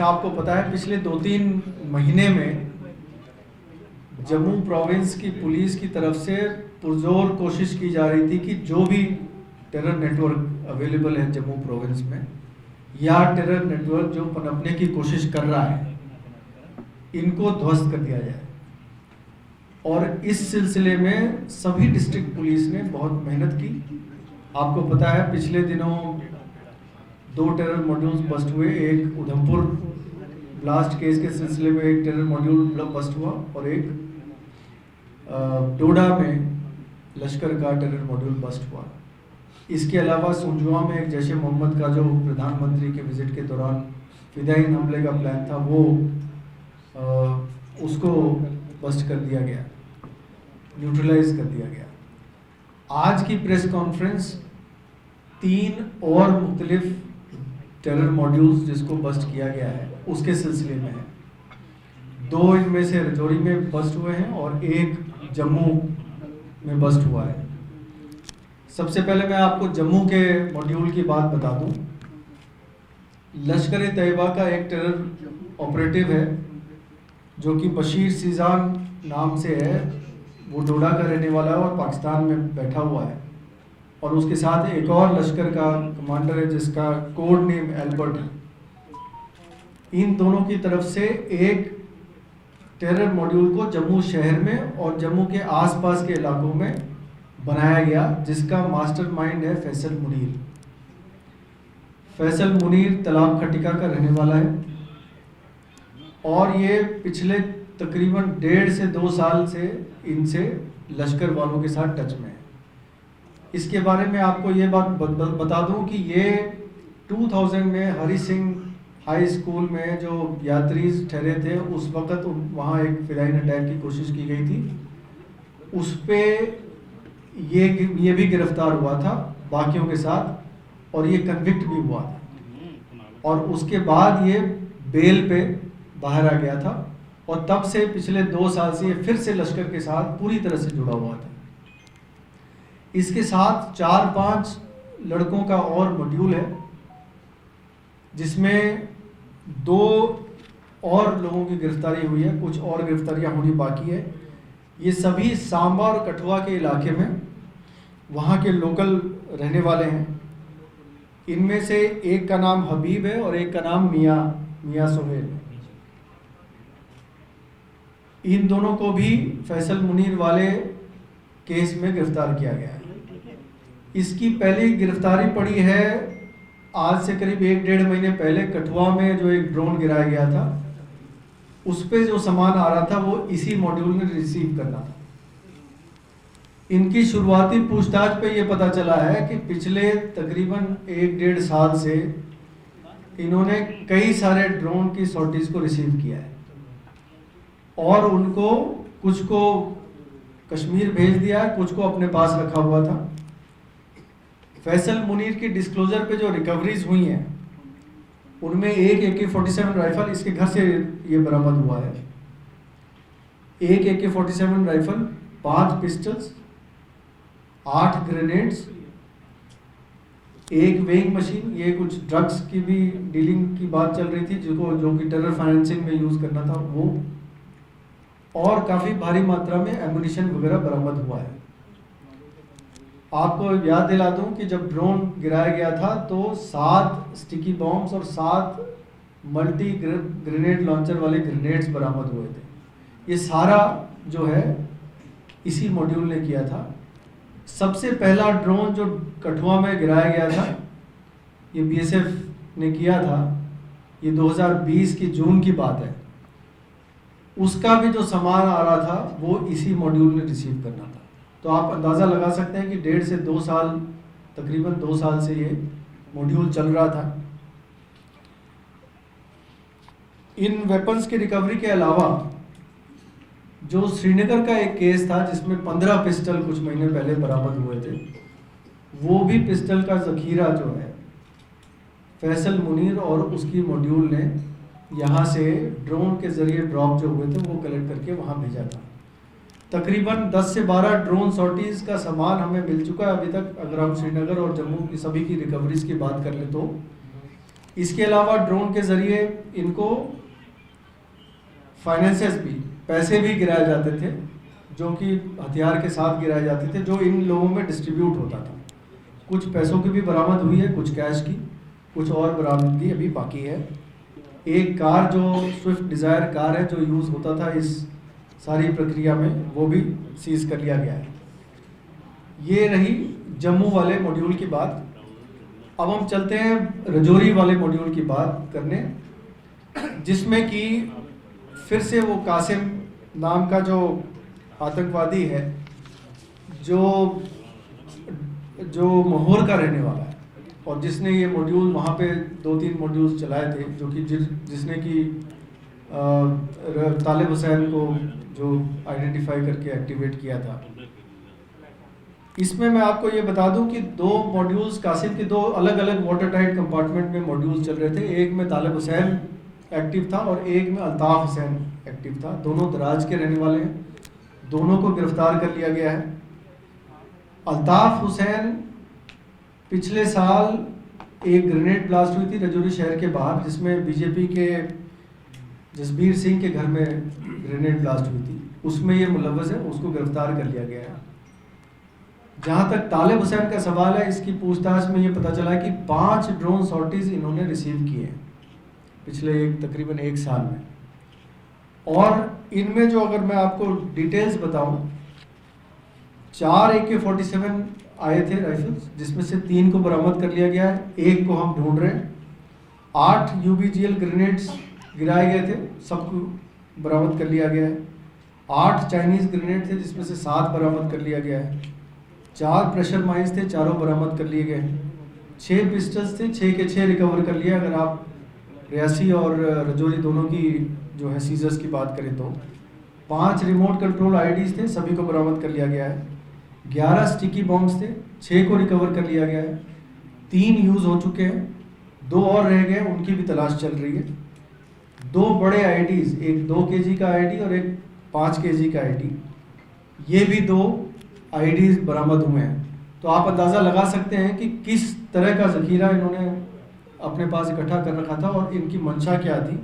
आपको पता है पिछले 2-3 महीने में जम्मू प्रोविंस की पुलिस की तरफ से पुरजोर कोशिश की जा रही थी कि जो भी टेरर नेटवर्क अवेलेबल है जम्मू प्रोविंस में या टेरर नेटवर्क जो पनपने की कोशिश कर रहा है, इनको ध्वस्त कर दिया जाए। और इस सिलसिले में सभी डिस्ट्रिक्ट पुलिस ने बहुत मेहनत की। आपको पता है पिछले दिनों 2 टेरर मॉड्यूल्स बस्ट हुए। एक उधमपुर ब्लास्ट केस के सिलसिले में एक टेरर मॉड्यूल बस्ट हुआ और एक डोडा में लश्कर का टेरर मॉड्यूल बस्ट हुआ। इसके अलावा सुंजुआ में एक जैश ए मोहम्मद का जो प्रधानमंत्री के विजिट के दौरान फिदायीन हमले का प्लान था वो उसको बस्ट कर दिया गया, न्यूट्रलाइज कर दिया गया। आज की प्रेस कॉन्फ्रेंस 3 और मुख्तलिफ टेरर मॉड्यूल्स जिसको बस्ट किया गया है उसके सिलसिले में है। 2 इनमें से रजौरी में बस्ट हुए हैं और एक जम्मू में बस्ट हुआ है। सबसे पहले मैं आपको जम्मू के मॉड्यूल की बात बता दूं। लश्कर ए तैयबा का एक टेरर ऑपरेटिव है जो कि बशीर सीजान नाम से है। वो डोडा का रहने वाला है और पाकिस्तान में बैठा हुआ है। और उसके साथ एक और लश्कर का कमांडर है जिसका कोड नेम एल्बर्ट है। इन दोनों की तरफ से एक टेरर मॉड्यूल को जम्मू शहर में और जम्मू के आसपास के इलाकों में बनाया गया, जिसका मास्टरमाइंड है फैसल मुनीर। फैसल मुनीर तलाब खटिका का रहने वाला है और ये पिछले तकरीबन 1.5 से 2 साल से इनसे लश्कर वालों के साथ टच में है। इसके बारे में आपको ये बात बता दूं कि ये 2000 में हरी सिंह हाई स्कूल में जो यात्री ठहरे थे उस वक़्त वहाँ एक फिदायीन अटैक की कोशिश की गई थी। उस पे ये भी गिरफ्तार हुआ था बाकियों के साथ और ये कन्विक्ट भी हुआ था और उसके बाद ये बेल पे बाहर आ गया था और तब से पिछले 2 साल से ये फिर से लश्कर के साथ पूरी तरह से जुड़ा हुआ था। इसके साथ 4-5 लड़कों का और मॉड्यूल है जिसमें 2 और लोगों की गिरफ्तारी हुई है, कुछ और गिरफ्तारियां होनी बाकी है। ये सभी सांबा और कठुआ के इलाके में वहाँ के लोकल रहने वाले हैं। इनमें से एक का नाम हबीब है और एक का नाम मियाँ सोहेल है। इन दोनों को भी फैसल मुनीर वाले केस में गिरफ्तार किया गया है। इसकी पहली गिरफ्तारी पड़ी है आज से करीब 1-1.5 महीने पहले कठुआ में जो एक ड्रोन गिराया गया था। उस पे जो सामान आ रहा था वो इसी मॉड्यूल ने रिसीव करना था। इनकी शुरुआती पूछताछ पे ये पता चला है कि पिछले तकरीबन 1-1.5 साल से इन्होंने कई सारे ड्रोन की सॉर्टीज को रिसीव किया है और उनको कुछ को कश्मीर भेज दिया है, कुछ को अपने पास रखा हुआ था। फैसल मुनीर की डिस्क्लोजर पे जो रिकवरीज हुई हैं उनमें एक AK-47 राइफल इसके घर से ये बरामद हुआ है, एक AK-47 राइफल, 5 पिस्टल्स, 8 ग्रेनेड्स, एक वेइंग मशीन। ये कुछ ड्रग्स की भी डीलिंग की बात चल रही थी जो कि टेरर फाइनेंसिंग में यूज करना था वो, और काफ़ी भारी मात्रा में एमुनिशन वगैरह बरामद हुआ है। आपको याद दिला दूं कि जब ड्रोन गिराया गया था तो 7 स्टिकी बॉम्ब्स और 7 मल्टी ग्रेनेड लॉन्चर वाले ग्रेनेड्स बरामद हुए थे। ये सारा जो है इसी मॉड्यूल ने किया था। सबसे पहला ड्रोन जो कठुआ में गिराया गया था ये BSF ने किया था। ये 2020 की जून की बात है। उसका भी जो सामान आ रहा था वो इसी मॉड्यूल ने रिसीव करना था। तो आप अंदाज़ा लगा सकते हैं कि 1.5 से 2 साल, तकरीबन 2 साल से ये मॉड्यूल चल रहा था। इन वेपन्स की रिकवरी के अलावा जो श्रीनगर का एक केस था जिसमें 15 पिस्टल कुछ महीने पहले बरामद हुए थे, वो भी पिस्टल का ज़खीरा जो है फैसल मुनीर और उसकी मॉड्यूल ने यहाँ से ड्रोन के ज़रिए ड्रॉप जो हुए थे वो कलेक्ट करके वहाँ भेजा था। तकरीबन 10 से 12 ड्रोन सॉर्टीज़ का सामान हमें मिल चुका है अभी तक। अगर हम श्रीनगर और जम्मू की सभी की रिकवरीज की बात कर लें तो इसके अलावा ड्रोन के ज़रिए इनको फाइनेंसेस भी, पैसे भी गिराए जाते थे, जो कि हथियार के साथ गिराए जाते थे, जो इन लोगों में डिस्ट्रीब्यूट होता था। कुछ पैसों की भी बरामद हुई है, कुछ कैश की, कुछ और बरामदगी अभी बाकी है। एक कार जो स्विफ्ट डिज़ायर कार है जो यूज़ होता था इस सारी प्रक्रिया में, वो भी सीज कर लिया गया है। ये रही जम्मू वाले मॉड्यूल की बात। अब हम चलते हैं रजौरी वाले मॉड्यूल की बात करने, जिसमें कि फिर से वो कासिम नाम का जो आतंकवादी है, जो माहौर का रहने वाला है और जिसने ये मॉड्यूल वहाँ पे 2-3 मॉड्यूल्स चलाए थे, जो कि जिसने कि तालिब हुसैन को जो आइडेंटिफाई करके एक्टिवेट किया था। इसमें मैं आपको ये बता दूं कि 2 मॉड्यूल्स, कासिम के 2 अलग अलग वाटर टाइट कंपार्टमेंट में मॉड्यूल्स चल रहे थे। एक में तालिब हुसैन एक्टिव था और एक में अल्ताफ़ हुसैन एक्टिव था। दोनों दराज के रहने वाले हैं, दोनों को गिरफ्तार कर लिया गया है। अल्ताफ़ हुसैन पिछले साल एक ग्रेनेड ब्लास्ट हुई थी रजौरी शहर के बाहर, जिसमें बीजेपी के जसबीर सिंह के घर में ग्रेनेड ब्लास्ट हुई थी, उसमें ये मुलव्वस है, उसको गिरफ्तार कर लिया गया है। जहाँ तक तालिब हुसैन का सवाल है, इसकी पूछताछ में ये पता चला है कि 5 ड्रोन सॉर्टीज़ इन्होंने रिसीव किए हैं पिछले तकरीबन 1 साल में। और इनमें जो, अगर मैं आपको डिटेल्स बताऊं, 4 AK-47 आए थे राइफल्स, जिसमें से 3 को बरामद कर लिया गया है, 1 को हम ढूंढ रहे हैं। 8 UBGL ग्रेनेड्स गिराए गए थे, सबको बरामद कर लिया गया है। 8 चाइनीज़ ग्रेनेड थे, जिसमें से 7 बरामद कर लिया गया है। 4 प्रेशर माइंस थे, चारों बरामद कर लिए गए। 6 पिस्टल्स थे, 6 के 6 रिकवर कर लिया। अगर आप रियासी और रजौरी दोनों की जो है सीजर्स की बात करें तो 5 रिमोट कंट्रोल IEDs थे, सभी को बरामद कर लिया गया है। 11 स्टिकी बॉम्ब्स थे, 6 को रिकवर कर लिया गया है। 3 यूज़ हो चुके हैं, 2 और रह गए, उनकी भी तलाश चल रही है। 2 बड़े IEDs, एक 2 kg का IED और एक 5 kg का IED, ये भी 2 IEDs बरामद हुए हैं। तो आप अंदाज़ा लगा सकते हैं कि किस तरह का ज़खीरा इन्होंने अपने पास इकट्ठा कर रखा था और इनकी मंशा क्या थी।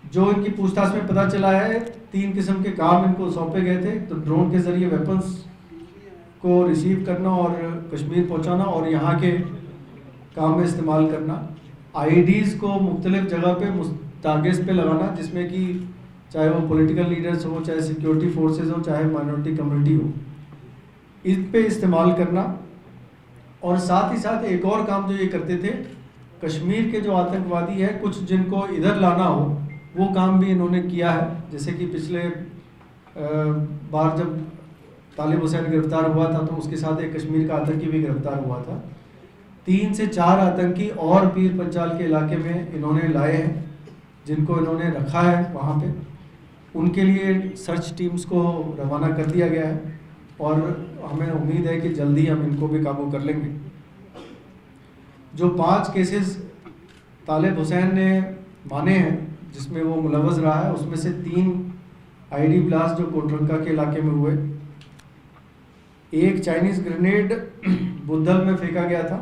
जो इनकी पूछताछ में पता चला है, 3 किस्म के काम इनको सौंपे गए थे। तो ड्रोन के ज़रिए वेपन्स को रिसीव करना और कश्मीर पहुंचाना और यहाँ के काम में इस्तेमाल करना। IEDs को मुख्तलिफ जगह पे टारगेट्स पे लगाना, जिसमें कि चाहे वो पॉलिटिकल लीडर्स हो, चाहे सिक्योरिटी फोर्सेस हो, चाहे माइनॉरिटी कम्युनिटी हो, इस पे इस्तेमाल करना। और साथ ही साथ एक और काम जो ये करते थे, कश्मीर के जो आतंकवादी है, कुछ जिनको इधर लाना हो, वो काम भी इन्होंने किया है। जैसे कि पिछले बार जब तालिब हुसैन गिरफ्तार हुआ था, तो उसके साथ एक कश्मीर का आतंकी भी गिरफ्तार हुआ था। 3 से 4 आतंकी और पीर पंचाल के इलाके में इन्होंने लाए हैं, जिनको इन्होंने रखा है वहाँ पे। उनके लिए सर्च टीम्स को रवाना कर दिया गया है और हमें उम्मीद है कि जल्दी हम इनको भी काबू कर लेंगे। जो 5 केसेस तालिब हुसैन ने माने हैं, जिसमें वो मुलव्वस रहा है, उसमें से 3 IED ब्लास्ट जो कोटरंका के इलाके में हुए, एक चाइनीज़ ग्रेनेड बुद्धल में फेंका गया था,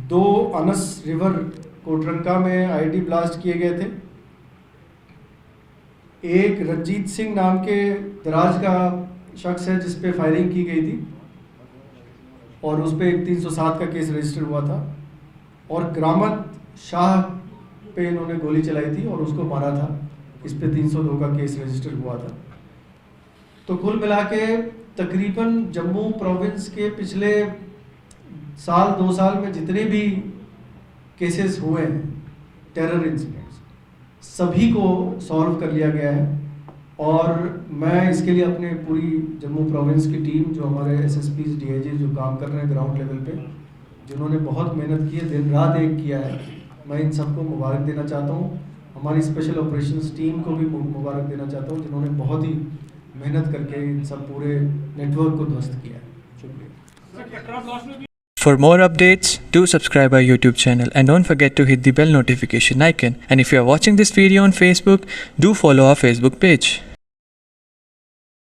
2 अनस रिवर कोटरंका में IED ब्लास्ट किए गए थे, एक रंजीत सिंह नाम के दराज का शख्स है जिस पे फायरिंग की गई थी और उस पर एक 307 का केस रजिस्टर हुआ था, और करामत शाह पे इन्होंने गोली चलाई थी और उसको मारा था, इस पे 302 का केस रजिस्टर हुआ था। तो कुल मिला के तकरीबन जम्मू प्रोविंस के पिछले 1-2 साल में जितने भी केसेस हुए हैं टेरर इंसिडेंट्स, सभी को सॉल्व कर लिया गया है। और मैं इसके लिए अपने पूरी जम्मू प्रोविंस की टीम, जो हमारे SSPs DIG जो काम कर रहे हैं ग्राउंड लेवल पे, जिन्होंने बहुत मेहनत की है, दिन रात एक किया है, मैं इन सबको मुबारक देना चाहता हूँ। हमारी स्पेशल ऑपरेशंस टीम को भी मुबारक देना चाहता हूँ, जिन्होंने बहुत ही मेहनत करके इन सब पूरे नेटवर्क को ध्वस्त किया है। शुक्रिया। For more updates, do subscribe our YouTube channel and don't forget to hit the bell notification icon. And if you are watching this video on Facebook, do follow our Facebook page.